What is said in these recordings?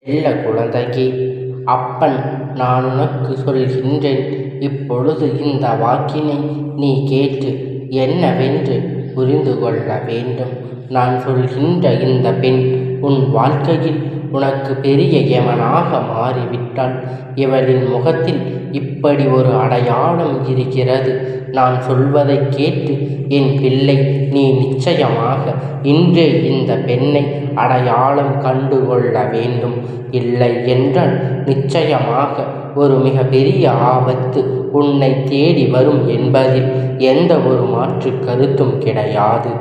செல்ல குழந்தையே, அப்பன் நான் உனக்கு சொல்கின்றேன். இப்பொழுது இந்த வாக்கினை நீ கேட்டு என்னவென்று புரிந்து கொள்ள வேண்டும். நான் சொல்கின்ற இந்த பெண் உன் வாழ்க்கையில் உனக்கு பெரிய யமனாக மாறிவிட்டாள். இவளின் முகத்தில் இப்படி ஒரு அடையாளம் இருக்கிறது. நான் சொல்வதை கேட்டு என் பிள்ளை, நீ நிச்சயமாக இன்றே இந்த பெண்ணை அடையாளம் கண்டுகொள்ள வேண்டும். இல்லை என்றால் நிச்சயமாக ஒரு மிக பெரிய ஆபத்து உன்னை தேடி வரும் என்பதில் எந்த ஒரு மாற்று கருத்தும் கிடையாது.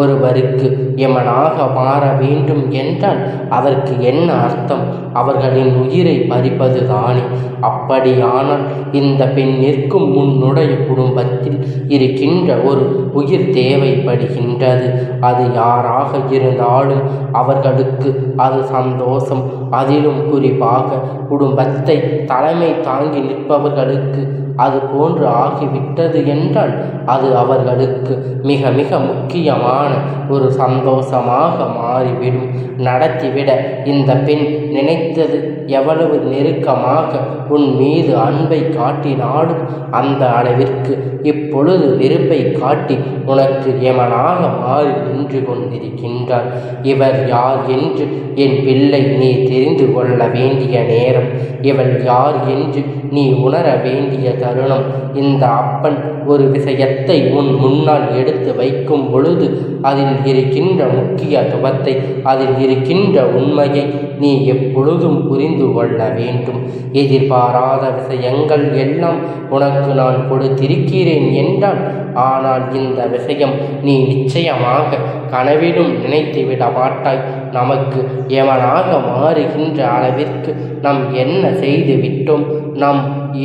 ஒருவருக்கு யமனாக மாற வேண்டும் என்றால் அதற்கு என்ன அர்த்தம்? அவர்களின் உயிரை பறிப்பதுதானே. அப்படியானால் இந்த பெண்ணிற்கும் உன்னுடைய குடும்பத்தில் இருக்கின்ற ஒரு உயிர் தேவைப்படுகின்றது. அது யாராக இருந்தாலும் அவர்களுக்கு அது சந்தோஷம். அதிலும் குறிப்பாக குடும்பத்தை தலைமை தாங்கி நிற்பவர்களுக்கு அது போன்று ஆகிவிட்டது என்றால் அது அவர்களுக்கு மிக மிக முக்கியமான ஒரு சந்தோஷமாக மாறிவிடும். நடத்திவிட இந்த பெண் நினைத்தது எவ்வளவு நெருக்கமாக உன் மீது அன்பை காட்டினாலும் அந்த அளவிற்கு இப்பொழுது வெறுப்பை காட்டி உனக்கு யமனாக மாறி நின்று கொண்டிருக்கின்றார். இவர் யார் என்று என் பிள்ளை நீ தெரிந்து கொள்ள வேண்டிய நேரம். இவள் யார் என்று நீ உணர வேண்டிய தருணம். இந்த அப்பன் ஒரு விஷயத்தை உன் முன்னால் எடுத்து வைக்கும் பொழுது அதில் இருக்கின்ற முக்கியத்துவத்தை, அதில் இருக்கின்ற உண்மையை நீ எப்பொழுதும் புரிந்து கொள்ள வேண்டும். எதிர்பாராத விஷயங்கள் எல்லாம் உனக்கு நான் கொடுத்திருக்கிறேன் என்றால், ஆனால் இந்த விஷயம் நீ நிச்சயமாக கனவிலும் நினைத்துவிட மாட்டாய். நமக்கு யமனாக மாறுகின்ற அளவிற்கு நாம் என்ன செய்து விட்டோம், நாம்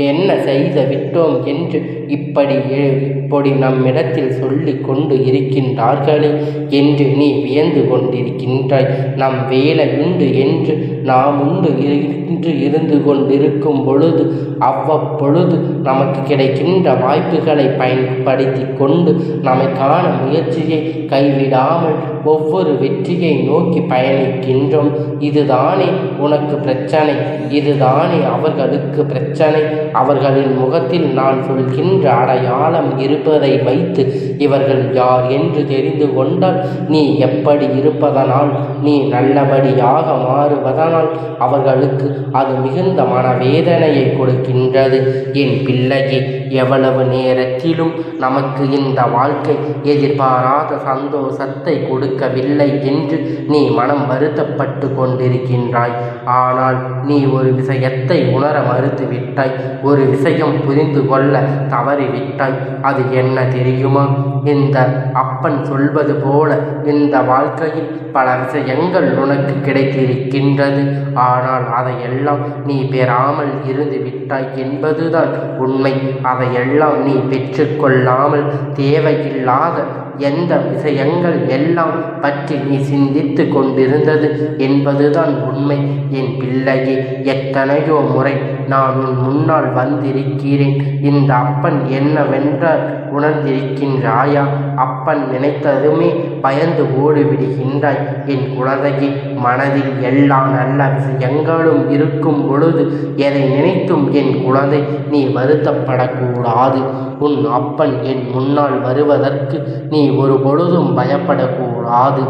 என்ன செய்து விட்டோம் என்று இப்படி நம்மிடத்தில் சொல்லி கொண்டு இருக்கின்றார்களே என்று நீ வியந்து கொண்டிருக்கின்றாய். நம் வேலை உண்டு என்று நாம் உண்டு என்று இருந்து கொண்டிருக்கும் பொழுது அவ்வப்பொழுது நமக்கு கிடைக்கின்ற வாய்ப்புகளை பயன்படுத்தி கொண்டு நமக்கான முயற்சியை கைவிடாமல் ஒவ்வொரு வெற்றியை நோக்கி பயணிக்கின்றோம். இதுதானே உனக்கு பிரச்சனை, இதுதானே அவர்களுக்கு பிரச்சனை. அவர்களின் முகத்தில் நான் சொல்கின்ற அடையாளம் இருப்பதை வைத்து இவர்கள் யார் என்று தெரிந்து கொண்டால், நீ எப்படி இருப்பதனால், நீ நல்லபடியாக மாறுவதனால் அவர்களுக்கு அது மிகுந்த மனவேதனையை கொடுக்கின்றது. என் பிள்ளையே, எவ்வளவு நேரத்திலும் நமக்கு இந்த வாழ்க்கை எதிர்பாராத சந்தோஷத்தை கொடுக்கவில்லை என்று நீ மனம் வருத்தப்பட்டு கொண்டிருக்கின்றாய். ஆனால் நீ ஒரு விஷயத்தை உணர மறுத்துவிட்டாய். ஒரு விஷயம் புரிந்து கொள்ள தவறிவிட்டாய். அது என்ன தெரியுமா? இந்த அப்பன் சொல்வது போல இந்த வாழ்க்கையில் பல விஷயங்கள் உனக்கு கிடைத்திருக்கின்றது. ஆனால் அதையெல்லாம் நீ பெறாமல் இருந்து விட்டாய் என்பதுதான் உண்மை. அதையெல்லாம் நீ பெற்றுக்கொள்ளாமல் தேவையில்லாத எந்த விஷயங்கள் எல்லாம் பற்றி நீ சிந்தித்து கொண்டிருந்தது என்பதுதான் உண்மை. என் பிள்ளையே, எத்தனையோ முறை நான் உன் முன்னால் வந்திருக்கிறேன். இந்த அப்பன் என்னவென்றால் உணர்ந்திருக்கின்றாயா? அப்பன் நினைத்ததுமே பயந்து ஓடிவிடுகின்றாய். என் குழந்தையே, மனதில் எல்லா நல்ல விஷயங்களும் இருக்கும் பொழுது எதை நினைத்தும் என் குழந்தை நீ வருத்தப்படக்கூடாது. உன் அப்பன் என் முன்னால் வருவதற்கு நீ ஒரு பொழுதும் பயப்படக்கூடாது.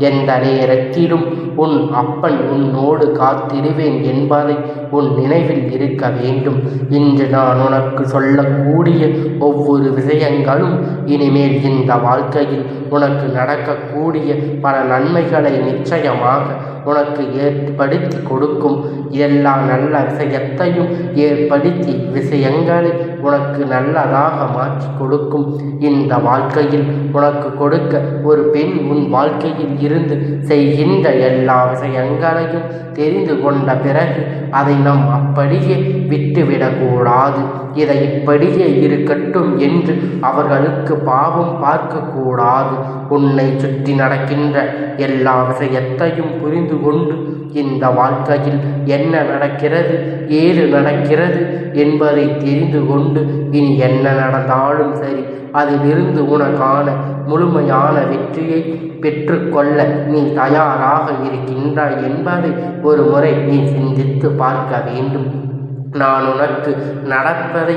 எந்த நேரத்திலும் உன் அப்பன் உன்னோடு காத்திருவேன் என்பதை உன் நினைவில் இருக்க வேண்டும். இன்று நான் உனக்கு சொல்லக்கூடிய ஒவ்வொரு விஷயங்களும் இனிமேல் இந்த வாழ்க்கையில் உனக்கு நடக்கக்கூடிய பல நன்மைகளை நிச்சயமாக உனக்கு ஏற்படுத்தி கொடுக்கும். எல்லா நல்ல விஷயத்தையும் ஏற்படுத்தி விஷயங்களை உனக்கு நல்லதாக மாற்றி கொடுக்கும். இந்த வாழ்க்கையில் உனக்கு கொடுக்க ஒரு பெண் உன் வாழ்க்கையில் இருந்து செய்கின்ற எல்லா விஷயங்களையும் தெரிந்து கொண்ட பிறகு அதை நாம் அப்படியே விட்டுவிடக்கூடாது. இதை இப்படியே இருக்கட்டும் என்று அவர்களுக்கு பாவம் பார்க்கக்கூடாது. உன்னை சுற்றி நடக்கின்ற எல்லா விஷயத்தையும் புரிந்து கொண்டு இந்த வாழ்க்கையில் என்ன நடக்கிறது, ஏது நடக்கிறது என்பதை தெரிந்து கொண்டு இனி என்ன நடந்தாலும் சரி அதிலிருந்து உனக்கான முழுமையான வெற்றியை பெற்றுக்கொள்ள நீ தயாராக இருக்கின்றாய் என்பதை ஒரு முறை நீ சிந்தித்து பார்க்க வேண்டும். நான் உனக்கு நடப்பதை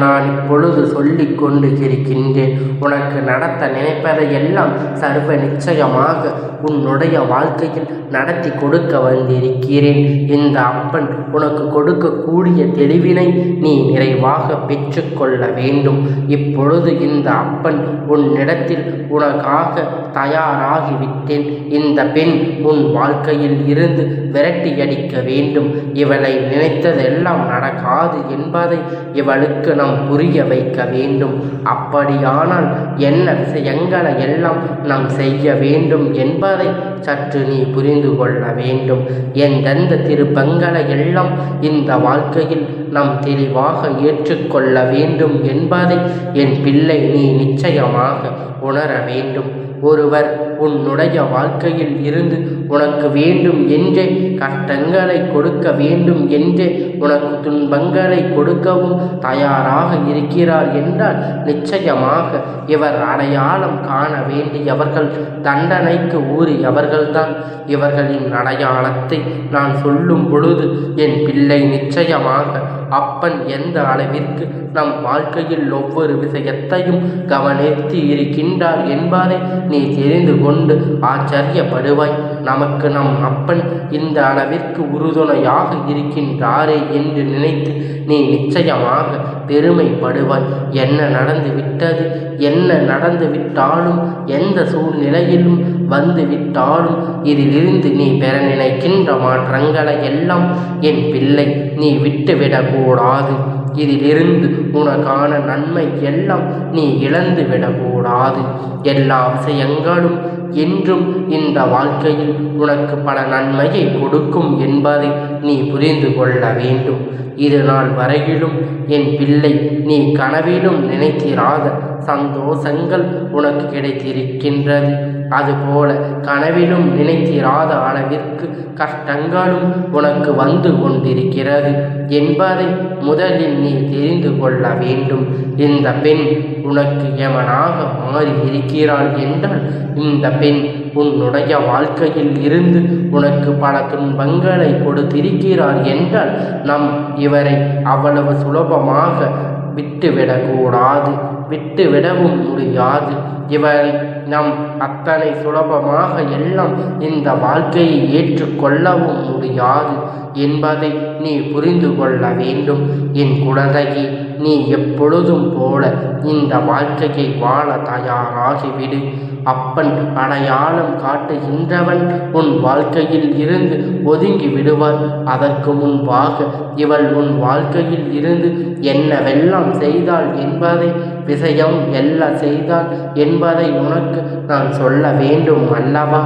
நான் இப்பொழுது சொல்லிக் கொண்டு இருக்கின்றேன். உனக்கு நடத்த நினைப்பதை எல்லாம் சர்வ நிச்சயமாக உன்னுடைய வாழ்க்கையில் நடத்தி கொடுக்க வந்திருக்கிறேன். இந்த அப்பன் உனக்கு கொடுக்கக்கூடிய தெளிவினை நீ நிறைவாக பெற்றுக்கொள்ள வேண்டும். இப்பொழுது இந்த அப்பன் உன்னிடத்தில் உனக்காக தயாராகிவிட்டேன். இந்த பெண் உன் வாழ்க்கையில் இருந்து விரட்டியடிக்க வேண்டும். இவளை நினைத்ததெல்லாம் நடக்காது என்பதை இவளுக்கு நாம் புரிய வைக்க வேண்டும். அப்படியானால் என்ன விஷயங்களை எல்லாம் நாம் செய்ய வேண்டும் என்பதை சற்று நீ புரிந்து கொள்ள வேண்டும். எந்தெந்த திருப்பங்களை எல்லாம் இந்த வாழ்க்கையில் நாம் தெளிவாக ஏற்றுக்கொள்ள வேண்டும் என்பதை என் பிள்ளை நீ நிச்சயமாக உணர வேண்டும். ஒருவர் உன்னுடைய வாழ்க்கையில் இருந்து உனக்கு வேண்டும் என்றே கஷ்டங்களை கொடுக்க வேண்டும் என்றே உனக்கு துன்பங்களை கொடுக்கவும் தயாராக இருக்கிறார் என்றால் நிச்சயமாக இவர் அடையாளம் காண வேண்டியவர்கள், தண்டனைக்கு உரியவர்கள்தான். இவர்களின் அடையாளத்தை நான் சொல்லும் பொழுது என் பிள்ளை நிச்சயமாக அப்பன் எந்த அளவிற்கு நம் வாழ்க்கையில் ஒவ்வொரு விஷயத்தையும் கவனித்து இருக்கின்றார் என்பதை நீ தெரிந்து கொண்டு ஆச்சரியப்படுவாய். நமக்கு நம் அப்பன் இந்த அளவிற்கு உறுதுணையாக இருக்கின்றாரே என்று நினைத்து நீ நிச்சயமாக பெருமைப்படுவாய். என்ன நடந்து விட்டது, என்ன நடந்து விட்டாலும், எந்த சூழ்நிலையிலும் வந்து விட்டாலும் இதிலிருந்து நீ பெற நினைக்கின்ற மாற்றங்களை எல்லாம் என் பிள்ளை நீ விட்டுவிடக்கூடாது. இதிலிருந்து உனக்கான நன்மை எல்லாம் நீ இழந்து விடக்கூடாது. எல்லா விஷயங்களும் என்றும் இந்த வாழ்க்கையில் உனக்கு பல நன்மையை கொடுக்கும் என்பதை நீ புரிந்து கொள்ள வேண்டும். இது நாள் வரையிலும் என் பிள்ளை நீ கனவிலும் நினைத்திராத சந்தோஷங்கள் உனக்கு கிடைத்திருக்கின்றது. அதுபோல கனவிலும் நினைத்திராத அளவிற்கு கஷ்டங்களும் உனக்கு வந்து கொண்டிருக்கிறது என்பதை முதலில் நீ தெரிந்து கொள்ள வேண்டும். இந்த பெண் உனக்கு யமனாக மாறி இருக்கிறாள் என்றால் இந்த பெண் உன்னுடைய வாழ்க்கையில் இருந்து உனக்கு பல துன்பங்களை கொடுத்திருக்கிறார் என்றால் நம் இவரை அவ்வளவு சுலபமாக விட்டுவிடக்கூடாது, விட்டுவிடவும் முடியாது. இவரை நம் அத்தனை சுலபமாக எல்லாம் இந்த வாழ்க்கையை ஏற்றுக்கொள்ளவும் முடியாது என்பதை நீ புரிந்து கொள்ள வேண்டும். என் குழந்தையை நீ எப்பொழுதும் போல இந்த வாழ்க்கையை வாழ தயாராகிவிடு. அப்பன் அடையாளம் காட்டுகின்றவன் உன் வாழ்க்கையில் இருந்து ஒதுங்கி விடுவார். அதற்கு முன்பாக இவள் உன் வாழ்க்கையில் இருந்து என்னவெல்லாம் செய்தாள் என்பதை, விஷயம் எல்லாம் செய்தாள் என்பதை உனக்கு நான் சொல்ல வேண்டும் அல்லவா?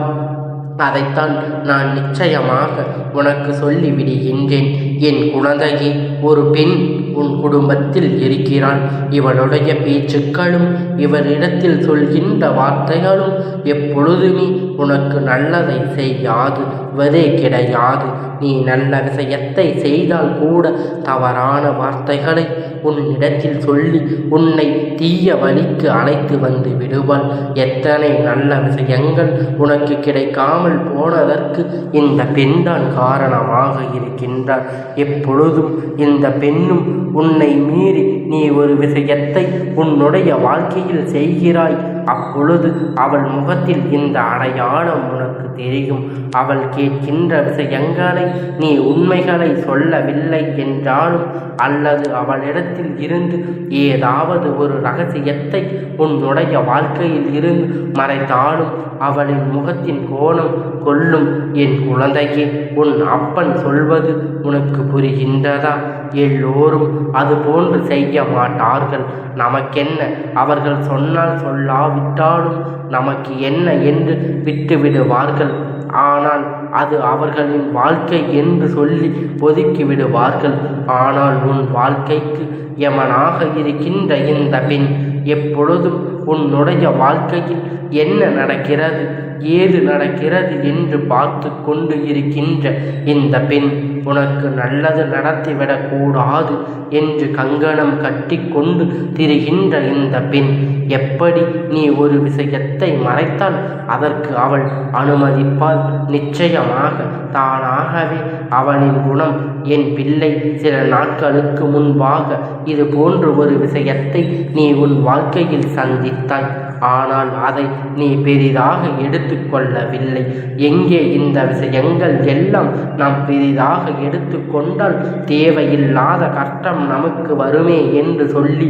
அதைத்தான் நான் நிச்சயமாக உனக்கு சொல்லிவிடுகின்றேன். என் குழந்தையே, ஒரு பெண் உன் குடும்பத்தில் இருக்கிறாள். இவளுடைய பேச்சுக்களும் இவரிடத்தில் சொல்கின்ற வார்த்தைகளும் எப்பொழுதுமே உனக்கு நல்லதை செய்யாதுவதே கிடையாது. நீ நல்ல விஷயத்தை செய்தால் கூட தவறான வார்த்தைகளை உன்னிடத்தில் சொல்லி உன்னை தீய வழிக்கு அழைத்து வந்து விடுவாள். எத்தனை நல்ல விஷயங்கள் உனக்கு கிடைக்காமல் போனதற்கு இந்த பெண்தான் காரணமாக இருக்கின்றார். எப்பொழுதும் இந்த பெண்ணும் உன்னை மீறி நீ ஒரு விஷயத்தை உன்னுடைய வாழ்க்கையில் செய்கிறாய், அப்பொழுது அவள் முகத்தில் இந்த அடையாளம் உனக்கு தெரியும். அவள் கேட்கின்ற விஷயங்களை நீ உண்மைகளை சொல்லவில்லை என்றாலும் அல்லது அவளிடத்தில் இருந்து ஏதாவது ஒரு ரகசியத்தை உன்னுடைய வாழ்க்கையில் இருந்து மறைத்தாலும் அவளின் முகத்தின் கோணம் கொள்ளும். என் குழந்தையே, உன் அப்பன் சொல்வது உனக்கு புரிகின்றதா? எல்லோரும் அதுபோன்று செய்ய மாட்டார்கள். நமக்கென்ன, அவர்கள் சொன்னால் சொல்லாவிட்டாலும் நமக்கு என்ன என்று விட்டுவிடுவார்கள். ஆனால் அது அவர்களின் வாழ்க்கை என்று சொல்லி ஒதுக்கி விடுவார்கள். ஆனால் உன் வாழ்க்கைக்கு யமனாக இருக்கின்ற இந்த பெண் எப்பொழுதும் உன்னுடைய வாழ்க்கையில் என்ன நடக்கிறது, ஏது நடக்கிறது என்று பார்த்து கொண்டு இருக்கின்ற இந்த பெண் உனக்கு நல்லது நடத்திவிடக் கூடாது என்று கங்கணம் கட்டி கொண்டு திரிகின்ற இந்த பெண் எப்படி நீ ஒரு விஷயத்தை மறைத்தால் அதற்கு அவள் அனுமதிப்பால். நிச்சயமாக தானாகவே அவனின் குணம். என் பிள்ளை, சில நாட்களுக்கு முன்பாக இது போன்ற ஒரு விஷயத்தை நீ உன் வாழ்க்கையில் சந்தித்தாய். ஆனால் அதை நீ பெரிதாக எடுத்துக்கொள்ளவில்லை. எங்கே இந்த விஷயங்கள் எல்லாம் நாம் பெரிதாக எடுத்துக்கொண்டால் தேவையில்லாத கஷ்டம் நமக்கு வருமே என்று சொல்லி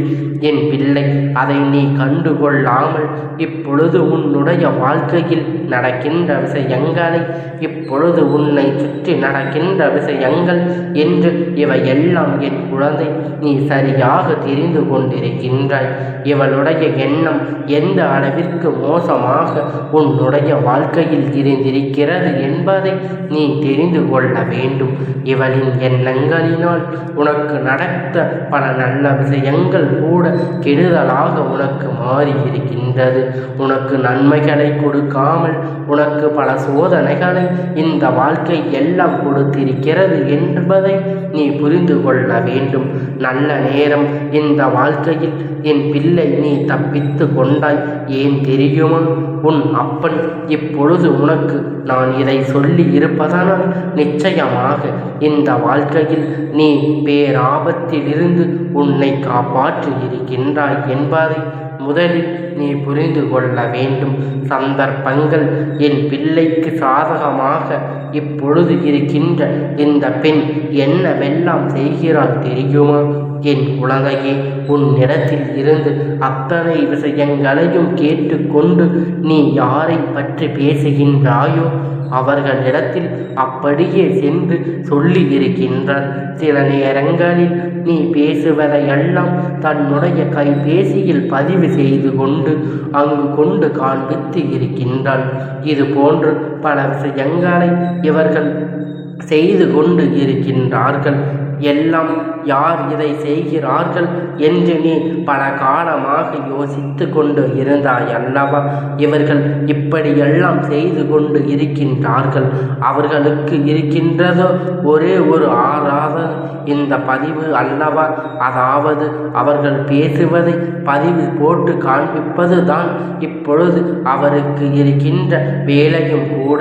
என் பிள்ளை, அதை நீ கண்டுகொள்ளாமல் இப்பொழுது உன்னுடைய வாழ்க்கையில் நடக்கின்ற விஷயங்களை, இப்பொழுது உன்னை சுற்றி நடக்கின்ற விஷயங்கள் என்று இவையெல்லாம் என் குழந்தை நீ சரியாக தெரிந்து கொண்டிருக்கின்றாய். இவளுடைய எண்ணம் எந்த அளவிற்கு மோசமாக உன்னுடைய வாழ்க்கையில் இருந்திருக்கிறது என்பதை நீ தெரிந்து கொள்ள வேண்டும். இவளின் எண்ணங்களினால் உனக்கு நடத்த பல நல்ல விஷயங்கள் கூட கெடுதலாக உனக்கு மாறியிருக்கின்றது. உனக்கு நன்மைகளை கொடுக்காமல் உனக்கு பல சோதனைகளை இந்த வாழ்க்கை எல்லாம் கொடுத்திருக்கிறது என்பதை நீ புரிந்து கொள்ள வேண்டும். நல்ல நேரம் இந்த வாழ்க்கையில் என் பிள்ளை நீ தப்பித்து கொண்டாய். ஏன் தெரியுமா? உன் அப்பன் இப்பொழுது உனக்கு நான் இதை சொல்லி இருப்பதனால் நிச்சயமாக இந்த வாழ்க்கையில் நீ பேராபத்திலிருந்து உன்னை காப்பாற்றி இருக்கின்றாய் என்பதை முதலில் நீ புரிந்து கொள்ள வேண்டும். சந்தர்ப்பங்கள் என் பிள்ளைக்கு சாதகமாக இப்பொழுது இருக்கின்ற இந்த பெண் என்னவெல்லாம் செய்கிறாள் தெரியுமா? என் குழந்தையே, உன்னிடத்தில் இருந்து அத்தனை விஷயங்களையும் கேட்டுக்கொண்டு நீ யாரை பற்றி பேசுகின்றாயோ அவர்களிடத்தில் அப்படியே சென்று சொல்லி இருக்கின்றார். சில நேரங்களில் நீ பேசுவதையெல்லாம் தன்னுடைய கைபேசியில் பதிவு செய்து கொண்டு அங்கு கொண்டு காண்பித்து இருக்கின்றாள். இது போன்று பல விஷயங்களை இவர்கள் செய்து கொண்டு இருக்கின்றார்கள். எல்லாம் யார் இதை செய்கிறார்கள் என்று நீ பல காலமாக யோசித்து கொண்டு இருந்தாய் அல்லவா? இவர்கள் இப்படியெல்லாம் செய்து கொண்டு இருக்கின்றார்கள். அவர்களுக்கு இருக்கின்றதோ ஒரே ஒரு ஆராதனை இந்த பதிவு அல்லவா? அதாவது அவர்கள் பேசுவதை பதிவு போட்டு காண்பிப்பது தான் இப்பொழுது அவருக்கு இருக்கின்ற வேலையும் கூட.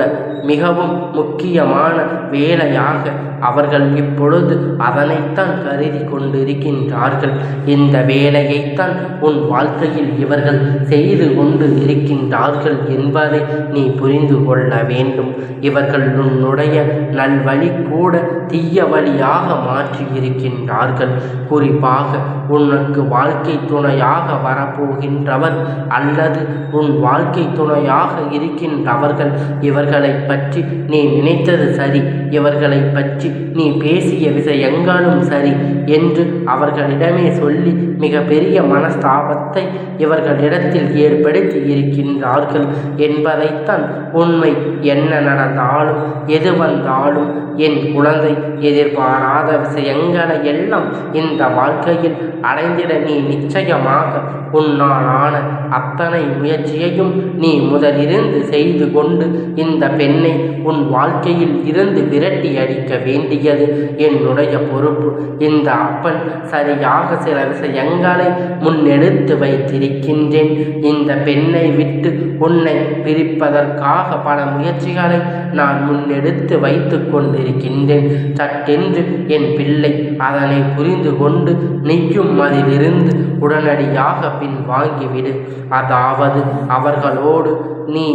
மிகவும் முக்கியமான வேலையாக அவர்கள் இப்பொழுது அதனைத்தான் கருதி கொண்டிருக்கின்றார்கள். இந்த வேலையைத்தான் உன் வாழ்க்கையில் இவர்கள் செய்து கொண்டு இருக்கின்றார்கள் என்பதை நீ புரிந்து கொள்ள வேண்டும். இவர்கள் உன்னுடைய நல்வழி கூட தீய வழியாக மாற்றி இருக்கின்றார்கள். குறிப்பாக உனக்கு வாழ்க்கை துணையாக வரப்போகின்றவர் அல்லது உன் வாழ்க்கை துணையாக இருக்கின்றவர்கள் இவர்களை பற்றி நீ நினைத்தது சரி, இவர்களை பற்றி நீ பேசிய விஷயங்களும் சரி என்று அவர்களிடமே சொல்லி மிக பெரிய மனஸ்தாபத்தை இவர்களிடத்தில் ஏற்படுத்தி இருக்கின்றார்கள் என்பதைத்தான் உண்மை. என்ன நடந்தாலும் எது வந்தாலும் என் குழந்தை எதிர்பாராத விஷயங்களை எல்லாம் இந்த வாழ்க்கையில் அடைந்திட நீ நிச்சயமாக உன்னாலான அத்தனை முயற்சியையும் நீ முதலிருந்து செய்து கொண்டு இந்த பெண்ணை உன் வாழ்க்கையில் இருந்து விரட்டி அடிக்க வேண்டியது என்னுடைய பொறுப்பு. இந்த அப்பன் சரியாக சில விஷயங்களை முன்னெடுத்து வைத்திருக்கின்றேன். இந்த பெண்ணை விட்டு உன்னை பிரிப்பதற்காக பல முயற்சிகளை நான் முன்னெடுத்து வைத்து கொண்டிருக்கின்றேன். சட்டென்று என் பிள்ளை அதனை புரிந்து கொண்டு நீயும் அதிலிருந்து உடனடியாக பின் வாங்கிவிடு. அதாவது அவர்களோடு நீ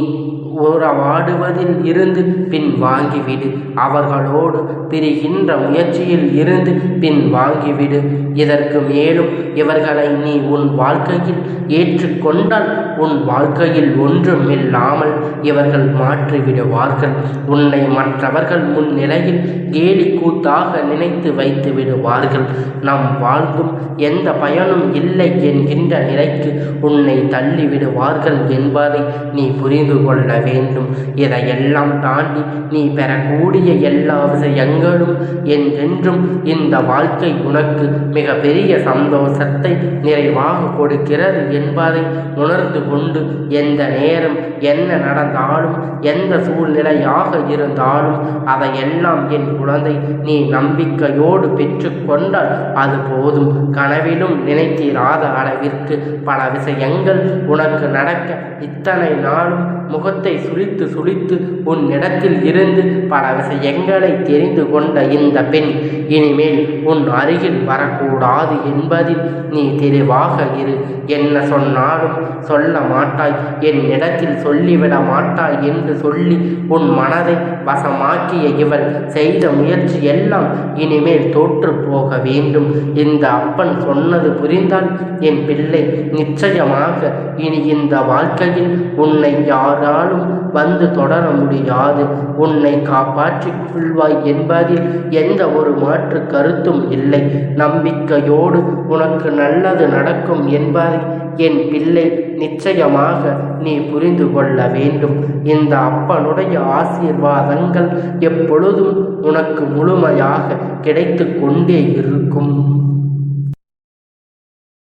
உறவாடுவதில் இருந்து பின் வாங்கிவிடு. அவர்களோடு பிரிகின்ற முயற்சியில் இருந்து பின் வாங்கிவிடு. இதற்கு மேலும் இவர்களை நீ உன் வாழ்க்கையில் ஏற்றுக்கொண்டால் உன் வாழ்க்கையில் ஒன்றும் இல்லாமல் இவர்கள் மாற்றிவிடுவார்கள். உன்னை மற்றவர்கள் முன்னிலையில் கேலி கூத்தாக நினைத்து வைத்து விடுவார்கள். நம் வாழ்ந்தும் எந்த பயனும் இல்லை என்கின்ற நிலைக்கு உன்னை தள்ளிவிடுவார்கள் என்பதை நீ புரிந்து கொள்ள வேண்டும். இதையெல்லாம் தாண்டி நீ பெறக்கூடிய எல்லா விஷயங்களும் என்றென்றும் இந்த வாழ்க்கை உனக்கு மிக பெரிய சந்தோஷத்தை நிறைவாக கொடுக்கிறது என்பதை உணர்ந்து கொண்டு எந்த நேரம் என்ன நடந்தாலும் எந்த சூழ்நிலையாக இருந்தாலும் அதையெல்லாம் என் குழந்தை நீ நம்பிக்கையோடு பெற்று கொண்டால் அது போதும். கனவிலும் நினைத்திராத அளவிற்கு பல விஷயங்கள் உனக்கு நடக்க இத்தனை நாளும் முகத்தை சுளித்து சுளித்து உன்னிடத்தில் இருந்து பல விஷயங்களை தெரிந்து கொண்ட இந்த பெண் இனிமேல் உன் அருகில் வரக்கூடாது என்பதில் நீ தெளிவாக இரு. என்ன சொன்னாலும் சொல்ல மாட்டாய், என்னிடத்தில் சொல்லிவிட மாட்டாய் என்று சொல்லி உன் மனதை வசமாக்கிய இவள் செய்த முயற்சி எல்லாம் இனிமேல் தோற்று போக வேண்டும். இந்த அப்பன் சொன்னது புரிந்தால் என் பிள்ளை நிச்சயமாக இனி இந்த வாழ்க்கையில் உன்னை யாராலும் வந்து தொடர முடியாது. உன்னை காப்பாற்றிக் கொள்வாய் என்பதில் எந்த ஒரு மாற்று கருத்தும் இல்லை. நம்பிக்கையோடு உனக்கு நல்லது நடக்கும் என்பதை என் பிள்ளை நிச்சயமாக நீ புரிந்து கொள்ள வேண்டும். இந்த அப்பனுடைய ஆசீர்வாதங்கள் எப்பொழுதும் உனக்கு முழுமையாக கிடைத்து கொண்டே இருக்கும்.